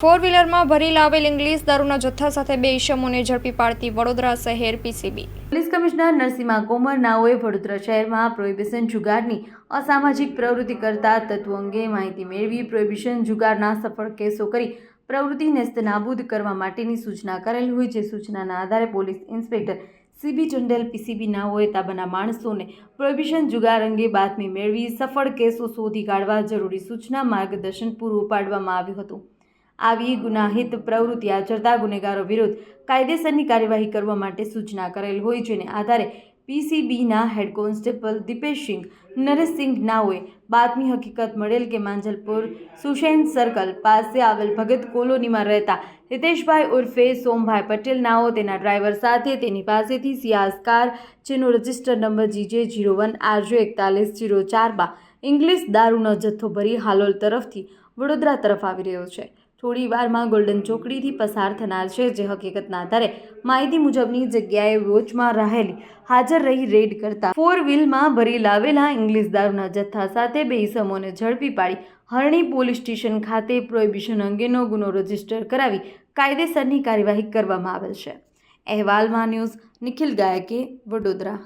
Four વ્હીલરમાં ભરી લાવેલ English દારૂના જથ્થા સાથે બે ઇસમોને ઝડપી પાડતી વડોદરા શહેર PCB police commissioner Narasimha Komar નાઓએ વડોદરા શહેરમાં પ્રોહિબિશન જુગારની અસામાજિક પ્રવૃત્તિ કરતા તત્વો અંગે માહિતી મેળવી પ્રોહિબિશન જુગારના સફળ કેસો કરી પ્રવૃત્તિ નેસ્તનાબૂદ કરવા માટેની સૂચના કરેલ હોય, જે સૂચનાના આધારે પોલીસ ઇન્સ્પેક્ટર સીબી ટંડેલ પીસીબી નાઓએ તાબાના માણસોને પ્રોહિબિશન જુગાર અંગે બાતમી મેળવી સફળ કેસો શોધી કાઢવા જરૂરી સૂચના માર્ગદર્શન પૂરું પાડવામાં આવ્યું હતું। આવી ગુનાહિત પ્રવૃત્તિ આચરતા ગુનેગારો વિરુદ્ધ કાયદેસરની કાર્યવાહી કરવા માટે સૂચના કરેલ હોય, જેને આધારે પીસીબીના હેડ કોન્સ્ટેબલ દીપેશસિંહ નરેશસિંહ નાઓએ બાતમી હકીકત મળેલ કે માંજલપુર સુશેન સર્કલ પાસે આવેલ ભગત કોલોનીમાં રહેતા હિતેશભાઈ ઉર્ફે સોમભાઈ પટેલ નાઓ તેના ડ્રાઈવર સાથે તેની પાસેથી સિયાઝ કાર, જેનો રજિસ્ટર નંબર GJ01RJ41004 ઇંગ્લિશ દારૂનો જથ્થો ભરી હાલોલ તરફથી વડોદરા તરફ આવી રહ્યો છે। થોડી વારમાં ગોલ્ડન ચોકડીથી પસાર થનાર છે, જે હકીકતના આધારે માહિતી મુજબની જગ્યાએ વોચમાં રહેલી હાજર રહી રેડ કરતા ફોર વ્હીલમાં ભરી લાવેલા ઇંગ્લિશ દારૂના જથ્થા સાથે બે ઇસમોને ઝડપી પાડી હરણી પોલીસ સ્ટેશન ખાતે પ્રોહિબિશન અંગેનો ગુનો રજીસ્ટર કરાવી કાયદેસરની કાર્યવાહી કરવામાં આવેલ છે। અહેવાલમાં ન્યૂઝ નિખિલ ગાયકે, વડોદરા।